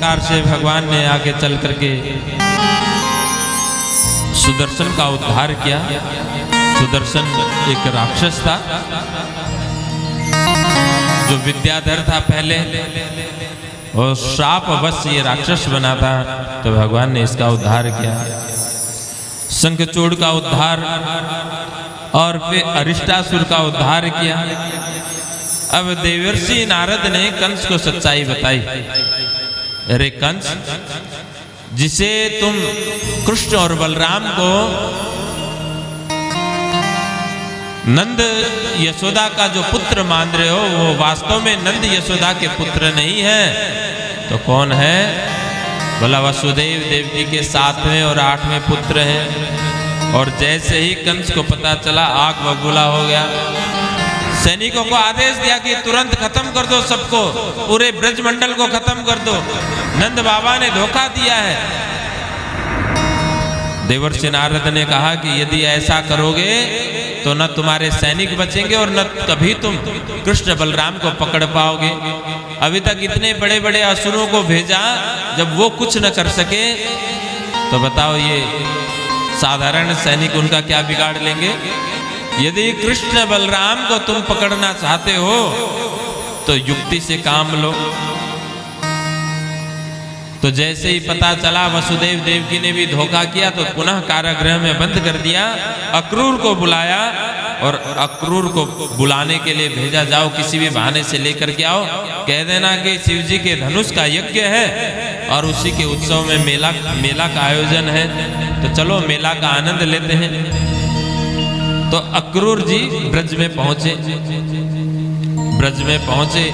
प्रकार से भगवान ने आगे चल करके सुदर्शन का उद्धार किया। सुदर्शन एक राक्षस था जो विद्याधर था पहले, और श्रापवश ये राक्षस बना था, तो भगवान ने इसका उद्धार किया। शंखचूड़ का उद्धार और फिर अरिष्टासुर का उद्धार किया। अब देवर्षि नारद ने कंस को सच्चाई बताई। अरे कंस, जिसे तुम कृष्ण और बलराम को नंद यशोदा का जो पुत्र मान रहे हो, वो वास्तव में नंद यशोदा के पुत्र नहीं है, तो कौन है? बोला वसुदेव देवकी के 7वें और 8वें पुत्र हैं। और जैसे ही कंस को पता चला, आग बबूला हो गया। सैनिकों को आदेश दिया कि तुरंत खत्म कर दो सबको, पूरे ब्रजमंडल को खत्म कर दो, नंद बाबा ने धोखा दिया है। देवर्षि नारद ने कहा कि यदि ऐसा करोगे तो न तुम्हारे सैनिक बचेंगे और न कभी तुम कृष्ण बलराम को पकड़ पाओगे। अभी तक इतने बड़े बड़े असुरों को भेजा, जब वो कुछ न कर सके तो बताओ ये साधारण सैनिक उनका क्या बिगाड़ लेंगे? यदि कृष्ण बलराम को तुम पकड़ना चाहते हो तो युक्ति से काम लो। तो जैसे ही पता चला वसुदेव देवकी ने भी धोखा किया, तो पुनः कारागृह में बंद कर दिया। अक्रूर को बुलाया और अक्रूर को बुलाने के लिए भेजा, जाओ किसी भी बहाने से लेकर के आओ, कह देना कि शिव जी के धनुष का यज्ञ है और उसी के उत्सव में मेला का आयोजन है, तो चलो मेला का आनंद लेते हैं। तो अक्रूर जी ब्रज में पहुंचे। ब्रज में पहुंचे,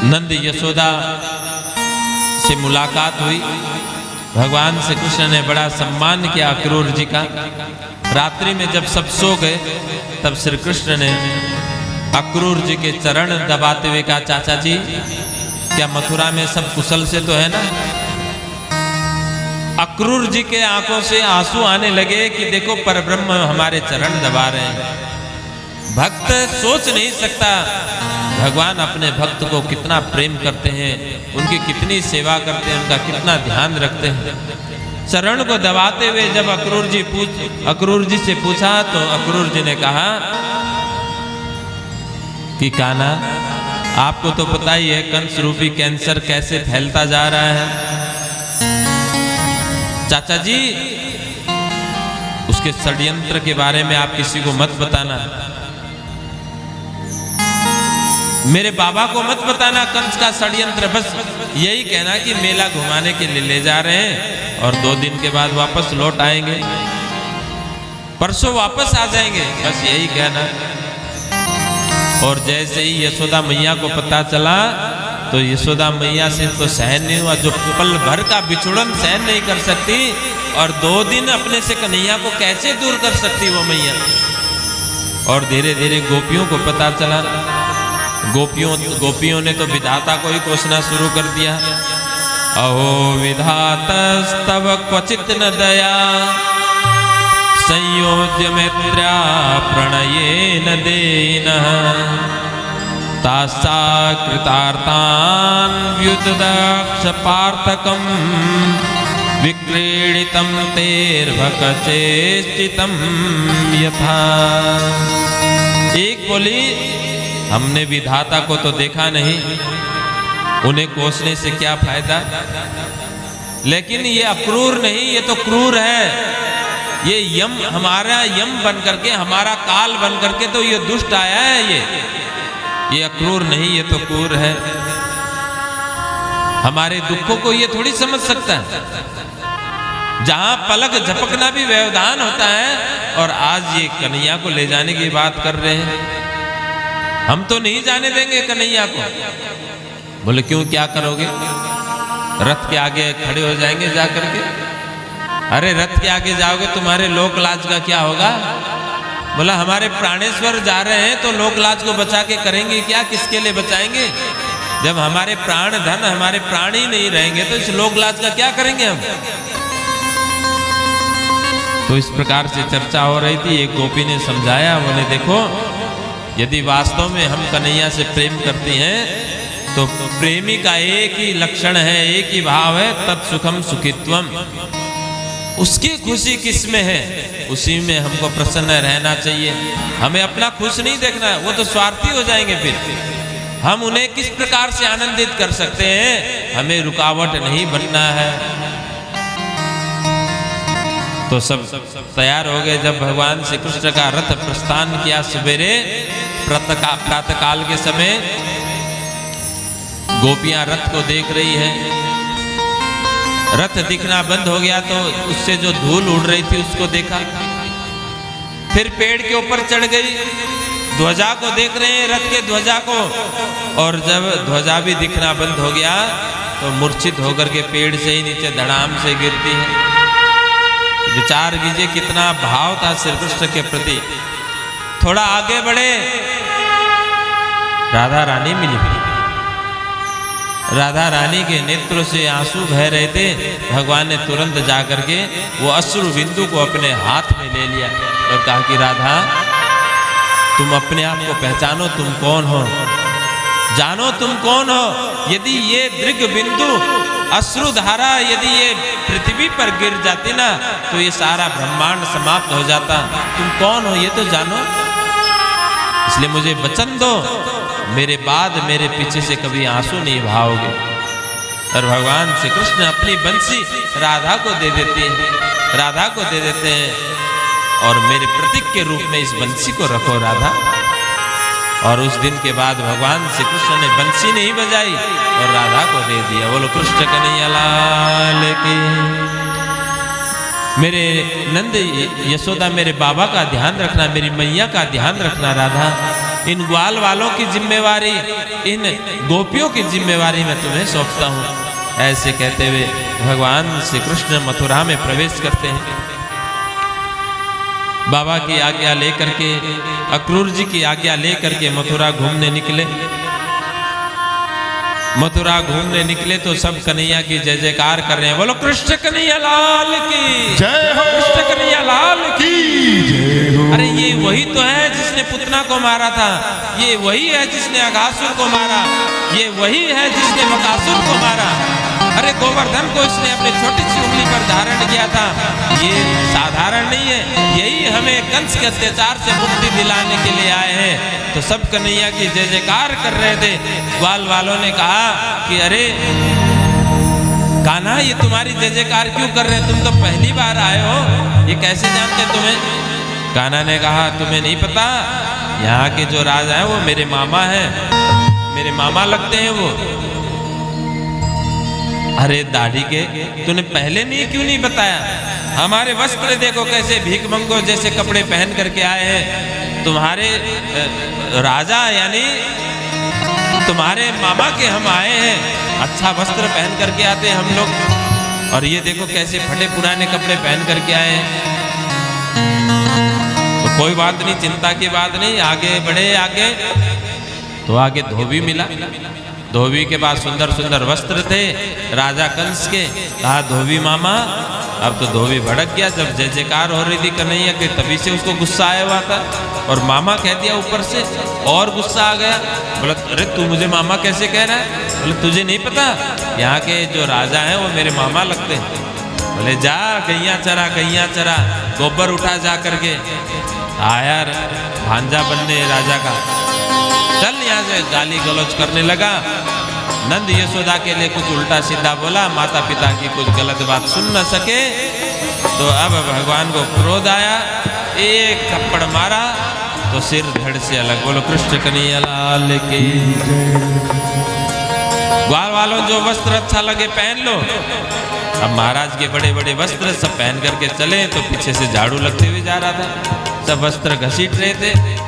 नंद यशोदा से मुलाकात हुई। भगवान श्री कृष्ण ने बड़ा सम्मान किया अक्रूर जी का। रात्रि में जब सब सो गए, तब श्री कृष्ण ने अक्रूर जी के चरण दबाते हुए कहा, चाचा जी क्या मथुरा में सब कुशल से तो है ना? अक्रूर जी के आंखों से आंसू आने लगे कि देखो परब्रह्म हमारे चरण दबा रहे हैं। भक्त सोच नहीं सकता भगवान अपने भक्त को कितना प्रेम करते हैं, उनकी कितनी सेवा करते हैं, उनका कितना ध्यान रखते हैं। चरण को दबाते हुए जब अक्रूर जी से पूछा, तो अक्रूर जी ने कहा कि कान्हा, आपको तो पता ही है कंस रूपी कैंसर कैसे फैलता जा रहा है। चाचा जी उसके षड्यंत्र के बारे में आप किसी को मत बताना, मेरे बाबा को मत बताना कंस का षड्यंत्र। बस यही कहना कि मेला घुमाने के लिए ले जा रहे हैं और 2 दिन के बाद वापस लौट आएंगे, परसों वापस आ जाएंगे, बस यही कहना। और जैसे ही यशोदा मैया को पता चला, तो यशोदा मैया से तो सहन नहीं हुआ। जो पल भर का बिछुड़न सहन नहीं कर सकती, और 2 दिन अपने से कन्हैया को कैसे दूर कर सकती वो मैया। और धीरे धीरे गोपियों को पता चला। गोपियों ने तो विधाता को ही कोसना शुरू कर दिया। अहो विधातस्तव क्वचित न दया, संयोज्य मैत्र्या प्रणयेन देनः, तासा कृतार्थान व्युददक्ष पार्थकम, विक्रीडितं तेर्भकचेष्टितं यथा। एक बोली, हमने विधाता को तो देखा नहीं, उन्हें कोसने से क्या फायदा। लेकिन ये अक्रूर नहीं, ये तो क्रूर है। ये यम, हमारा यम बन करके, हमारा काल बन करके तो ये दुष्ट आया है। ये अक्रूर नहीं, ये तो क्रूर है। हमारे दुखों को ये थोड़ी समझ सकता है। जहां पलक झपकना भी व्यवधान होता है, और आज ये कन्हैया को ले जाने की बात कर रहे हैं। हम तो नहीं जाने देंगे कन्हैया को। बोले क्यों, क्या करोगे? रथ के आगे खड़े हो जाएंगे जा करके। अरे रथ के आगे जाओगे, तुम्हारे लोक लाज का क्या होगा? बोला हमारे प्राणेश्वर जा रहे हैं, तो लोक लाज को बचा के करेंगे क्या? किसके लिए बचाएंगे? जब हमारे प्राण धन, हमारे प्राण ही नहीं रहेंगे, तो इस लोक लाज का क्या करेंगे हम? तो इस प्रकार से चर्चा हो रही थी। एक गोपी ने समझाया, बोले देखो, यदि वास्तव में हम कन्हैया से प्रेम करती हैं तो प्रेमी का एक ही लक्षण है, एक ही भाव है, तत्सुखम सुखित्वम। उसकी खुशी किस में है, उसी में हमको प्रसन्न रहना चाहिए। हमें अपना खुश नहीं देखना है, वो तो स्वार्थी हो जाएंगे। फिर हम उन्हें किस प्रकार से आनंदित कर सकते हैं, हमें रुकावट नहीं बनना है। तो सब तैयार हो गए। जब भगवान श्री कृष्ण का रथ प्रस्थान किया सवेरे प्रातः काल के समय, गोपियां रथ को देख रही है। रथ दिखना बंद हो गया तो उससे जो धूल उड़ रही थी उसको देखा। फिर पेड़ के ऊपर चढ़ गई, ध्वजा को देख रहे हैं, रथ के ध्वजा को। और जब ध्वजा भी दिखना बंद हो गया तो मूर्छित होकर के पेड़ से ही नीचे धड़ाम से गिरती है। विचार कीजिए कितना भाव था श्री कृष्ण के प्रति। थोड़ा आगे बढ़े, राधा रानी मिली। राधा रानी के नेत्रों से आंसू बह रहे थे। भगवान ने तुरंत जाकर के वो अश्रु बिंदु को अपने हाथ में ले लिया और कहा कि राधा, तुम अपने आप को पहचानो, तुम कौन हो, जानो तुम कौन हो। यदि ये दृग बिंदु अश्रुधारा यदि ये पृथ्वी पर गिर जाती ना तो ये सारा ब्रह्मांड समाप्त हो जाता। तुम कौन हो ये तो जानो, इसलिए मुझे वचन दो, मेरे बाद मेरे पीछे से कभी आंसू नहीं बहाओगे। और भगवान श्री कृष्ण अपनी बंसी राधा को दे देती है, राधा को दे देते हैं और मेरे प्रतीक के रूप में इस बंसी को रखो राधा। और उस दिन के बाद भगवान श्री कृष्ण ने बंसी नहीं बजाई और राधा को दे दिया। बोलो कृष्ण कन्हैया लाल की। मेरे नंद यशोदा, मेरे बाबा का ध्यान रखना, मेरी मैया का ध्यान रखना राधा। इन ग्वाल वालों की जिम्मेवारी, इन गोपियों की जिम्मेवारी मैं तुम्हें सौंपता हूँ। ऐसे कहते हुए भगवान श्री कृष्ण मथुरा में प्रवेश करते हैं। बाबा की आज्ञा लेकर के, अक्रूर जी की आज्ञा लेकर के मथुरा घूमने निकले। मथुरा घूमने निकले तो सब कन्हैया की जय जयकार कर रहे हैं। बोलो कृष्ण कन्हैया लाल की जय हो, कृष्ण कन्हैया लाल की जय हो। अरे ये वही तो है जिसने पुतना को मारा था, ये वही है जिसने अघासुर को मारा, ये वही है जिसने बकासुर को मारा। अरे गोवर्धन को इसने अपने छोटी सी उंगली पर धारण किया था। ये साधारण नहीं है, यही हमें कंस के अत्याचार से मुक्ति दिलाने के लिए आए हैं। तो सब कन्हैया की जय जयकार कर रहे थे। ग्वाल वालों ने कहा कि अरे कान्हा, ये तुम्हारी जय जयकार क्यों कर रहे हैं, तुम तो पहली बार आए हो, ये कैसे जानते तुम्हें। कान्हा ने कहा तुम्हें नहीं पता, यहाँ के जो राजा हैं वो मेरे मामा हैं, मेरे मामा लगते हैं वो। अरे दाढ़ी के, तूने पहले नहीं क्यों नहीं बताया। हमारे वस्त्र देखो कैसे भीख मंगो जैसे कपड़े पहन करके आए हैं। तुम्हारे राजा यानी तुम्हारे मामा के हम आए हैं, अच्छा वस्त्र पहन करके आते हैं हम लोग, और ये देखो कैसे फटे पुराने कपड़े पहन करके आए हैं। तो कोई बात नहीं, चिंता की बात नहीं, आगे बढ़े। आगे तो आगे धोबी मिला। धोबी के पास सुंदर सुंदर वस्त्र थे राजा कंस के। कहा धोबी मामा, अब तो धोबी भड़क गया। जब जय जयकार हो रही थी कन्हैया के तभी से उसको गुस्सा आया हुआ था, और मामा कह दिया ऊपर से और गुस्सा आ गया। बोला अरे तू मुझे मामा कैसे कह रहा है। बोले तुझे नहीं पता, यहाँ के जो राजा हैं वो मेरे मामा लगते हैं। बोले जा गैया चरा, गैया चरा, गोबर उठा जा करके। आया भांजा बनने राजा का, चल यहाँ से गाली गलौज करने लगा। नंद यशोदा के लिए कुछ उल्टा सीधा बोला, माता पिता की कुछ गलत बात सुन न सके। तो अब भगवान को क्रोध आया, एक थप्पड़ मारा तो सिर धड़ से अलग। बोलो कृष्ण कन्हैया लाल की। ग्वाल वालों जो वस्त्र अच्छा लगे पहन लो। अब महाराज के बड़े बड़े वस्त्र सब पहन करके चले तो पीछे से झाड़ू लगते हुए जा रहा था, सब वस्त्र घसीट रहे थे।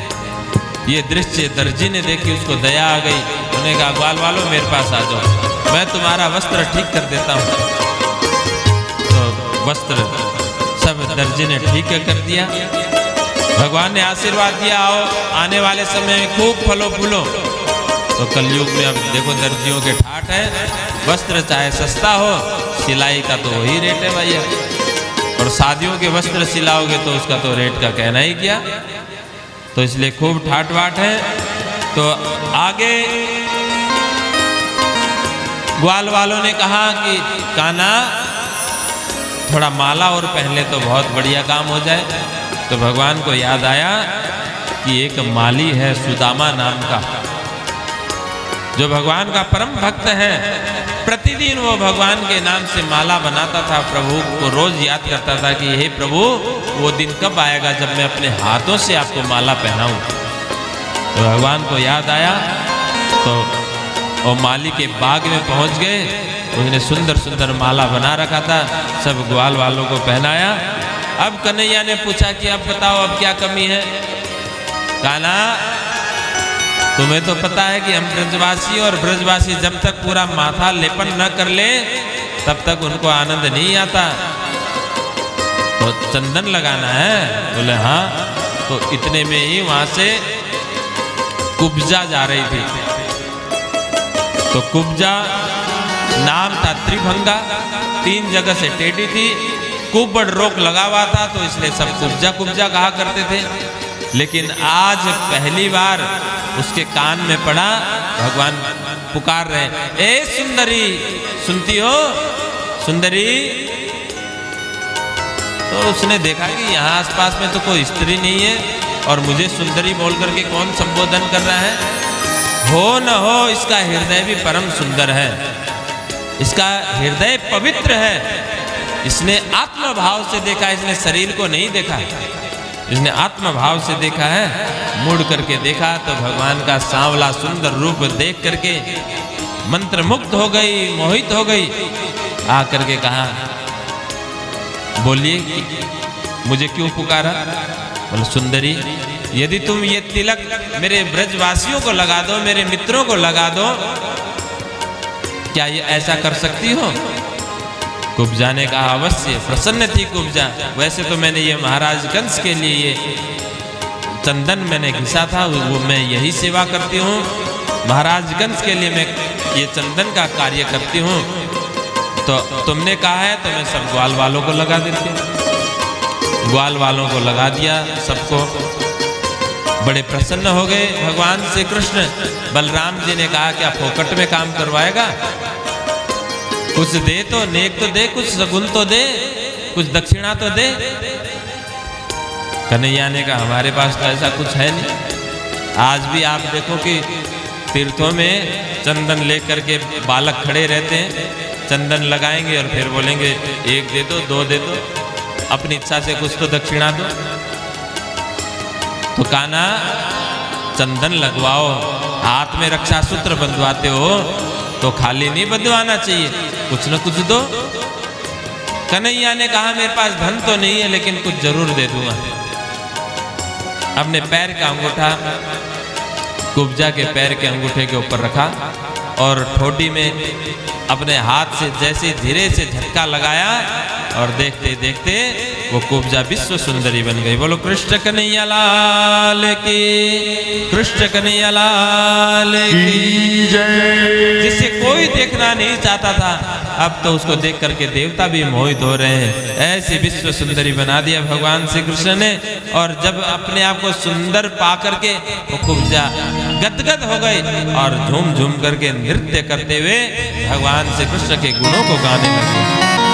ये दृश्य दर्जी ने देखी, उसको दया आ गई। उन्होंने कहा ग्वाल वालों मेरे पास आ जाओ, मैं तुम्हारा वस्त्र ठीक कर देता हूँ। तो वस्त्र सब दर्जी ने ठीक कर दिया। भगवान ने आशीर्वाद दिया, आओ आने वाले समय में खूब फलो फूलो। तो कलयुग में अब देखो दर्जियों के ठाठ है, वस्त्र चाहे सस्ता हो, सिलाई का तो वही रेट है भैया, और शादियों के वस्त्र सिलाओगे तो उसका तो रेट का कहना ही क्या। तो इसलिए खूब ठाट वाट है। तो आगे ग्वाल वालों ने कहा कि कान्हा थोड़ा माला और पहन ले तो बहुत बढ़िया काम हो जाए। तो भगवान को याद आया कि एक माली है सुदामा नाम का, जो भगवान का परम भक्त है। प्रतिदिन वो भगवान के नाम से माला बनाता था, प्रभु को रोज याद करता था कि हे प्रभु, वो दिन कब आएगा जब मैं अपने हाथों से आपको माला पहनाऊं। तो भगवान को याद आया तो वो माली के बाग में पहुंच गए। उसने सुंदर सुंदर माला बना रखा था, सब ग्वाल वालों को पहनाया। अब कन्हैया ने पूछा कि अब बताओ अब क्या कमी है। कान्हा, तुम्हें तो पता है कि हम ब्रजवासी, और ब्रजवासी जब तक पूरा माथा लेपन न कर ले तब तक उनको आनंद नहीं आता। तो चंदन लगाना है। बोले हाँ। तो इतने में ही वहां से कुब्जा जा रही थी। तो कुब्जा नाम था त्रिभंगा, 3 जगह से टेढ़ी थी, कुबड़ रोक लगा हुआ था, तो इसलिए सब कुब्जा कुब्जा कहा करते थे। लेकिन आज पहली बार उसके कान में पड़ा, भगवान पुकार रहे, ए सुंदरी, सुनती हो सुंदरी। तो उसने देखा कि यहाँ आसपास में तो कोई स्त्री नहीं है और मुझे सुंदरी बोल करके कौन संबोधन कर रहा है। हो न हो, इसका हृदय भी परम सुंदर है, इसका हृदय पवित्र है। इसने आत्म भाव से देखा, इसने शरीर को नहीं देखा, इसने आत्म भाव से देखा है। मुड़ करके देखा तो भगवान का सांवला सुंदर रूप देख करके मंत्र मुग्ध हो गई, मोहित हो गई। आ करके कहा, बोलिए मुझे क्यों पुकारा। बोले सुंदरी, यदि तुम ये तिलक मेरे ब्रजवासियों को लगा दो, मेरे मित्रों को लगा दो, क्या ये ऐसा कर सकती हो। कुब्जा ने कहा अवश्य। प्रसन्न थी कुब्जा। वैसे तो मैंने ये महाराज कंस के लिए ये चंदन मैंने घिसा था, वो मैं यही सेवा करती हूँ। महाराज कंस के लिए मैं ये चंदन का कार्य करती हूँ। तो तुमने कहा है तो मैं सब ग्वाल वालों को लगा देती हूँ। ग्वाल वालों को लगा दिया सबको। बड़े प्रसन्न हो गए भगवान श्री कृष्ण। बलराम जी ने कहा क्या फोकट में काम करवाएगा, कुछ दे तो, नेक तो दे, कुछ सगुन तो दे, कुछ दक्षिणा तो दे। कन्हैया ने कहा हमारे पास तो ऐसा कुछ है नहीं। आज भी आप देखो कि तीर्थों में चंदन लेकर के बालक खड़े रहते हैं, चंदन लगाएंगे और फिर बोलेंगे 1 दे दो, 2 दे दो, अपनी इच्छा से कुछ तो दक्षिणा दो। तो कान्हा, चंदन लगवाओ, हाथ में रक्षा सूत्र बंधवाते हो तो खाली नहीं बंधवाना चाहिए, कुछ न कुछ दो। कन्हैया ने कहा मेरे पास धन तो नहीं है लेकिन कुछ जरूर दे दूंगा। अपने पैर का अंगूठा कुब्जा के पैर के अंगूठे के ऊपर रखा और ठोडी में अपने हाथ से जैसे धीरे से झटका लगाया और देखते देखते वो कुब्जा विश्व सुंदरी बन गई। बोलो कृष्ण कन्हैया लाल की, कृष्ण कन्हैया लाल की जय। जिसे कोई देखना नहीं चाहता था अब तो उसको देख करके देवता भी मोहित हो रहे हैं। ऐसी विश्व सुंदरी बना दिया भगवान श्री कृष्ण ने। और जब अपने आप को सुंदर पा करके वो कुब्जा गदगद हो गई और झूम झूम करके नृत्य करते हुए भगवान श्री कृष्ण के गुणों को गाने लगे।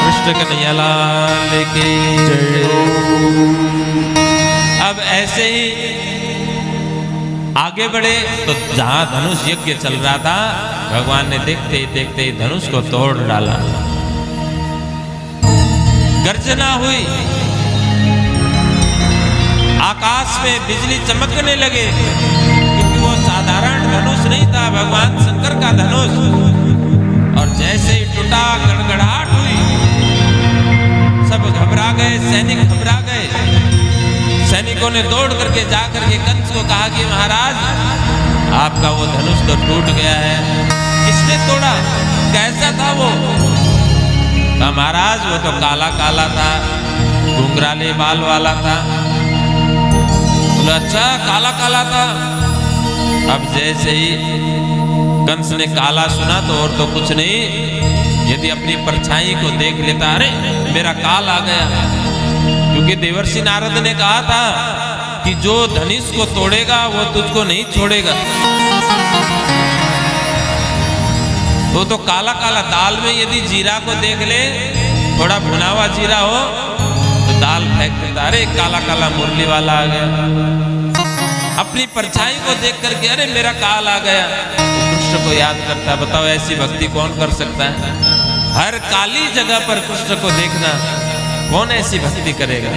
कृष्ण कन्हैया लाल की जय। अब ऐसे ही आगे बढ़े तो जहां धनुष यज्ञ चल रहा था भगवान ने देखते ही देखते ही धनुष को तोड़ डाला। गर्जना हुई, आकाश में बिजली चमकने लगे क्योंकि वो साधारण धनुष नहीं था, भगवान शंकर का धनुष। और जैसे ही टूटा गड़गड़ाहट हुई, सब घबरा गए, सैनिक घबरा गए। सैनिकों ने दौड़ करके जा करके कंस को कहा कि महाराज आपका वो धनुष तो टूट गया है। किसने तोड़ा, कैसा था वो? कहा महाराज वो तो काला काला था, घुंघराले बाल वाला था। बोला अच्छा काला काला था। अब जैसे ही कंस ने काला सुना तो और तो कुछ नहीं, यदि अपनी परछाई को देख लेता, अरे मेरा काल आ गया। क्योंकि देवर्षि नारद ने कहा था कि जो धनुष को तोड़ेगा वो तुझको नहीं छोड़ेगा। तो काला काला दाल में यदि जीरा को देख ले, थोड़ा भुना हुआ जीरा हो तो दाल फेंक देता, अरे काला काला मुरली वाला आ गया। अपनी परछाई को देख करके अरे मेरा काल आ गया, तो कृष्ण को याद करता है। बताओ ऐसी भक्ति कौन कर सकता है? हर काली जगह पर कृष्ण को देखना, कौन ऐसी भक्ति करेगा?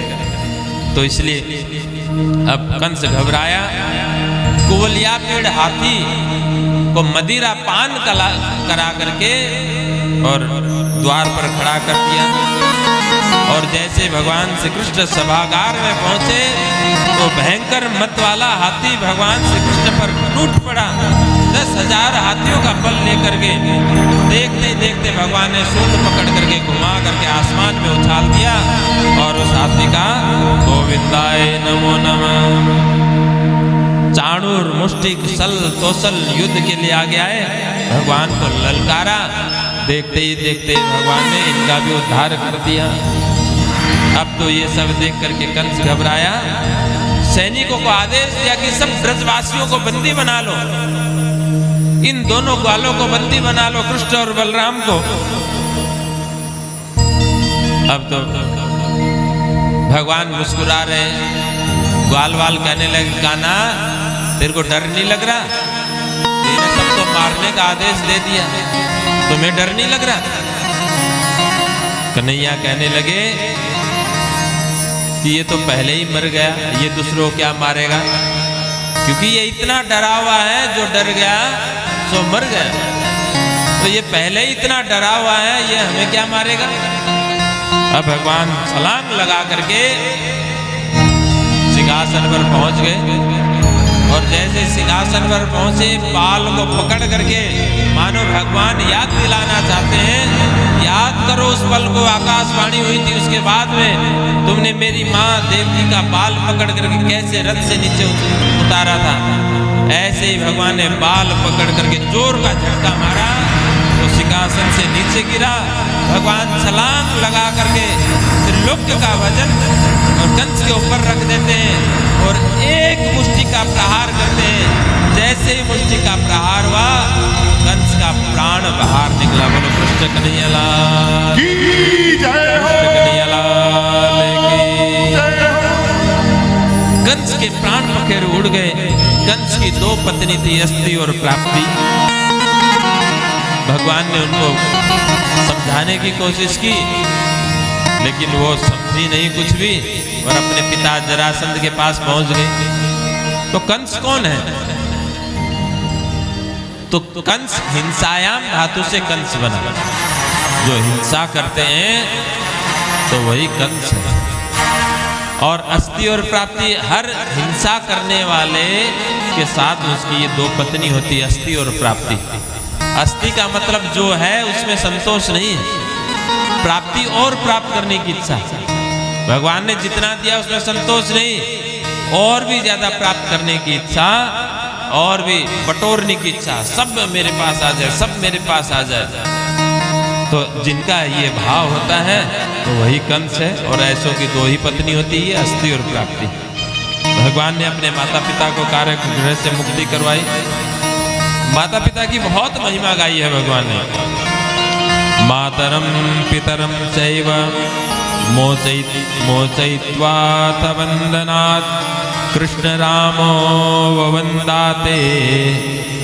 तो इसलिए अब कंस घबराया, कुवलिया पेड़ हाथी को मदिरा पान करा करके और द्वार पर खड़ा कर दिया। और जैसे भगवान श्री कृष्ण सभागार में पहुंचे तो भयंकर मत वाला हाथी भगवान श्री कृष्ण पर टूट पड़ा। 10,000 हाथियों का बल लेकर के देखते देखते भगवान ने सूंड पकड़ करके घुमा करके आसमान में उछाल दिया और उस हाथी का गोविंदाय नमो नमः। चाणूर मुष्टिक सल तोसल युद्ध के लिए आ गया है, भगवान को ललकारा। देखते ही देखते भगवान ने इनका भी उद्धार कर दिया। अब तो ये सब देख करके कंस घबराया, सैनिकों को आदेश दिया कि सब ब्रजवासियों को बंदी बना लो, इन दोनों ग्वालों को बंदी बना लो, कृष्ण और बलराम को। अब तो भगवान मुस्कुरा रहे, ग्वाल वाल कहने लगे, कान्हा तेरे को डर नहीं लग रहा? तेरे सबको मारने का आदेश दे दिया, तुम्हें डर नहीं लग रहा? कन्हैया कहने लगे कि ये तो पहले ही मर गया, ये दूसरों को क्या मारेगा? क्योंकि ये इतना डरा हुआ है, जो डर गया सो मर गया। तो ये पहले ही इतना डरा हुआ है, ये हमें क्या मारेगा? अब भगवान छलांग लगा करके सिंहासन पर पहुंच गए और जैसे सिंहासन पर पहुंचे बाल को पकड़ करके मानो भगवान याद दिलाना चाहते हैं, याद करो उस पल को, आकाशवाणी हुई थी उसके बाद में तुमने मेरी माँ देवकी का बाल पकड़ करके कैसे रथ से नीचे उतारा था। ऐसे ही भगवान ने बाल पकड़ करके जोर का झटका मारा तो सिंहासन से नीचे गिरा। भगवान छलांग लगा करके त्रिलोक्य का वजन और कंस के ऊपर रख देते हैं और एक मुष्टि का प्रहार करते हैं। जैसे ही मुष्टि का प्रहार हुआ कंस का प्राण बाहर निकला। बोलो कृष्ण कन्हैया लाल की जय, कृष्ण कन्हैया लाल की जय। कंस के प्राण पखेरु उड़ गए। कंस की 2 पत्नी थी, अस्ति और प्राप्ति। भगवान ने उनको समझाने की कोशिश की लेकिन वो समझी नहीं कुछ भी और अपने पिता जरासंध के पास पहुंच गई। तो कंस कौन है? तो कंस हिंसायाम धातु से कंस बना, जो हिंसा करते हैं तो वही कंस है। और अस्ति और प्राप्ति, हर हिंसा करने वाले के साथ उसकी ये 2 पत्नी होती है, अस्ति और प्राप्ति। अस्ति का मतलब जो है उसमें संतोष नहीं है, प्राप्ति और प्राप्त करने की इच्छा। भगवान ने जितना दिया उसमें संतोष नहीं, और भी ज्यादा प्राप्त करने की इच्छा, और भी बटोरने की इच्छा, सब मेरे पास आ जाए, सब मेरे पास आ जाए। तो जिनका ये भाव होता है तो वही कंस है। और ऐसों की 2 ही पत्नी होती है, अस्ति और प्राप्ति। भगवान ने अपने माता पिता को कारागृह से मुक्ति करवाई। माता पिता की बहुत महिमा गाई है भगवान ने। मातरम पितरम चैव मोचयित्वाथ वंदनात् कृष्ण रामो ववन्दाते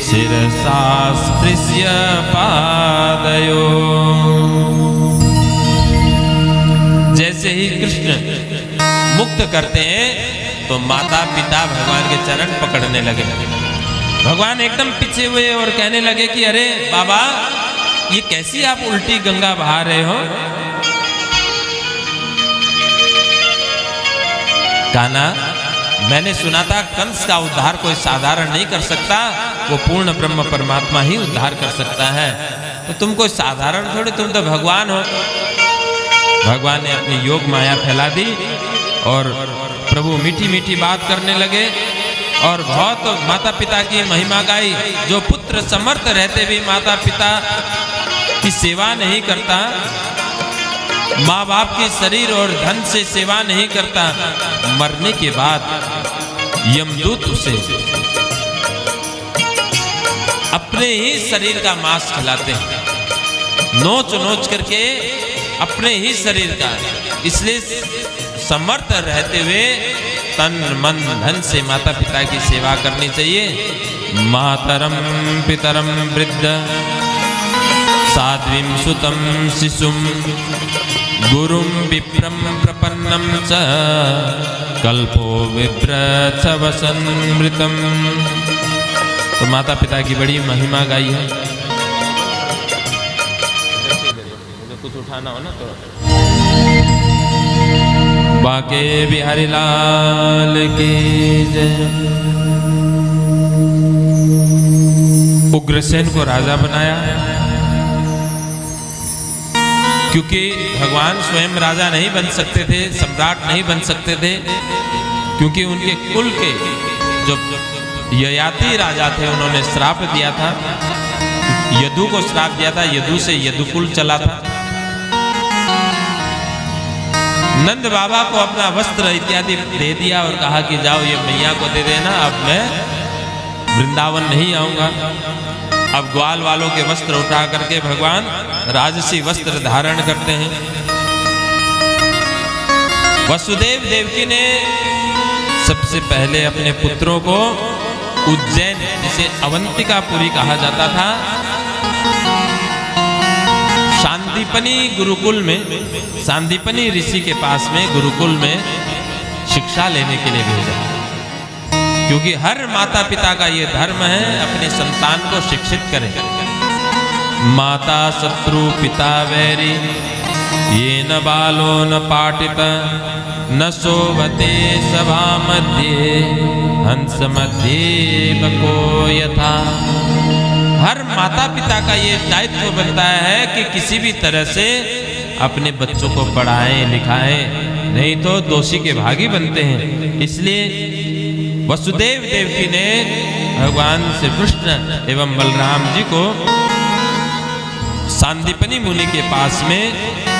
शिरसा स्पृश्य पादयो। जैसे ही कृष्ण मुक्त करते हैं तो माता पिता भगवान के चरण पकड़ने लगे। भगवान एकदम पीछे हुए और कहने लगे कि अरे बाबा, ये कैसी आप उल्टी गंगा बहा रहे हो? कान्हा, मैंने सुना था कंस का उद्धार कोई साधारण नहीं कर सकता, वो पूर्ण ब्रह्म परमात्मा ही उद्धार कर सकता है। तो तुम कोई साधारण थोड़ी, तुम तो भगवान हो। भगवान ने अपनी योग माया फैला दी और प्रभु मीठी मीठी बात करने लगे और बहुत माता पिता की महिमा गाई। जो पुत्र समर्थ रहते भी माता पिता की सेवा नहीं करता, माँ बाप के शरीर और धन से सेवा नहीं करता, मरने के बाद यमदूत उसे अपने ही शरीर का मांस खिलाते हैं, नोच नोच करके अपने ही शरीर का। इसलिए समर्थ रहते हुए तन मन धन से माता पिता की सेवा करनी चाहिए। मातरम पितरम वृद्ध साध्वीं सुतं शिशुं गुरुं विप्रं प्रपन्नं च कल्पो विप्रच्छ वसन्मृतम्। तो माता पिता की बड़ी महिमा गाई है। कुछ उठाना हो ना तो बाके बिहारी लाल की जय। उग्रसेन को राजा बनाया, क्योंकि भगवान स्वयं राजा नहीं बन सकते थे, सम्राट नहीं बन सकते थे, क्योंकि उनके कुल के जो ययाति राजा थे उन्होंने श्राप दिया था, यदु को श्राप दिया था, यदु से यदुकुल चला था। नंद बाबा को अपना वस्त्र इत्यादि दे दिया और कहा कि जाओ ये मैया को दे देना, अब मैं वृंदावन नहीं आऊंगा। अब ग्वाल वालों के वस्त्र उठा करके भगवान राजसी वस्त्र धारण करते हैं। वसुदेव देवकी ने सबसे पहले अपने पुत्रों को उज्जैन, जिसे अवंतिकापुरी कहा जाता था, सांदीपनी गुरुकुल में, सांदीपनी ऋषि के पास में गुरुकुल में शिक्षा लेने के लिए भेजा, क्योंकि हर माता पिता का ये धर्म है अपने संतान को शिक्षित करें। माता शत्रु पिता वैरी ये न बालो न पाटित न शोभते सभा मध्ये हंस मध्ये बको यथा। हर माता पिता का ये दायित्व बनता है कि किसी भी तरह से अपने बच्चों को पढ़ाएं लिखाएं, नहीं तो दोषी के भागी बनते हैं। इसलिए वसुदेव देवकी ने भगवान श्री कृष्ण एवं बलराम जी को सांदीपनी मुनि के पास में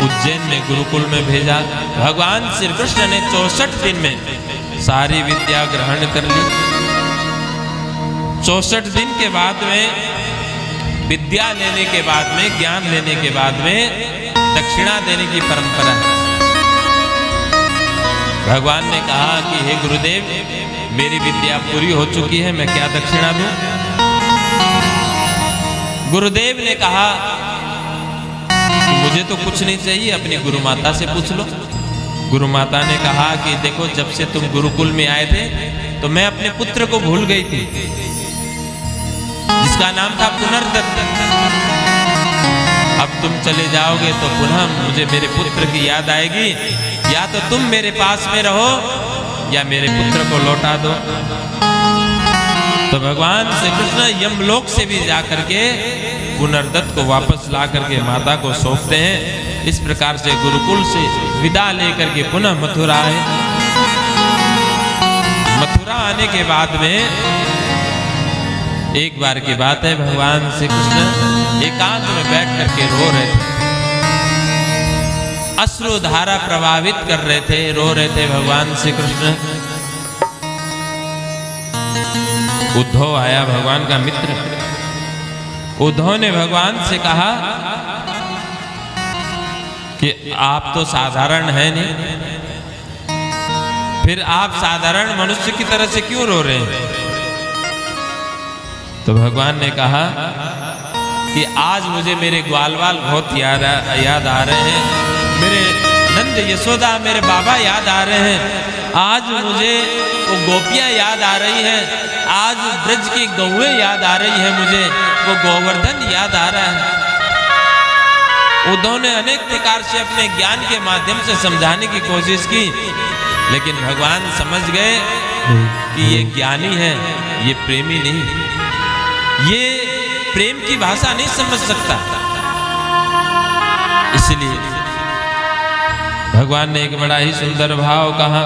उज्जैन में गुरुकुल में भेजा। भगवान श्री कृष्ण ने 64 दिन में सारी विद्या ग्रहण कर ली। 64 दिन के बाद में विद्या लेने के बाद में, ज्ञान लेने के बाद में दक्षिणा देने की परंपरा है। भगवान ने कहा कि हे गुरुदेव, मेरी विद्या पूरी हो चुकी है, मैं क्या दक्षिणा दूं? गुरुदेव ने कहा कि मुझे तो कुछ नहीं चाहिए, अपनी गुरु माता से पूछ लो। गुरु माता ने कहा कि देखो, जब से तुम गुरुकुल में आए थे तो मैं अपने पुत्र को भूल गई थी, जिसका नाम था पुनर्दत्त। अब तुम चले जाओगे तो पुनः मुझे मेरे पुत्र की याद आएगी। या तो तुम मेरे पास में रहो या मेरे पुत्र को लौटा दो। तो भगवान श्री कृष्ण यमलोक से भी जाकर के पुनर्दत्त को वापस ला करके माता को सौंपते हैं। इस प्रकार से गुरुकुल से विदा लेकर के पुनः मथुरा आए। मथुरा आने के बाद में एक बार की बात है, भगवान श्री कृष्ण एकांत में बैठ करके रो रहे थे, अश्रु धारा प्रभावित कर रहे थे, रो रहे थे भगवान श्री कृष्ण। उद्धव आया, भगवान का मित्र। उद्धव ने भगवान से कहा कि आप तो साधारण हैं नहीं, फिर आप साधारण मनुष्य की तरह से क्यों रो रहे हैं? तो भगवान ने कहा कि आज मुझे मेरे ग्वाल वाल बहुत याद आ रहे हैं, मेरे नंद यशोदा मेरे बाबा याद आ रहे हैं, आज मुझे वो गोपियां याद आ रही हैं, आज ब्रज की गौएं याद आ रही है, मुझे वो गोवर्धन याद आ रहा है। उद्धव ने अनेक प्रकार से अपने ज्ञान के माध्यम से समझाने की कोशिश की, लेकिन भगवान समझ गए कि ये ज्ञानी है, ये प्रेमी नहीं, ये प्रेम की भाषा नहीं समझ सकता। इसलिए भगवान ने एक बड़ा ही सुंदर भाव कहा,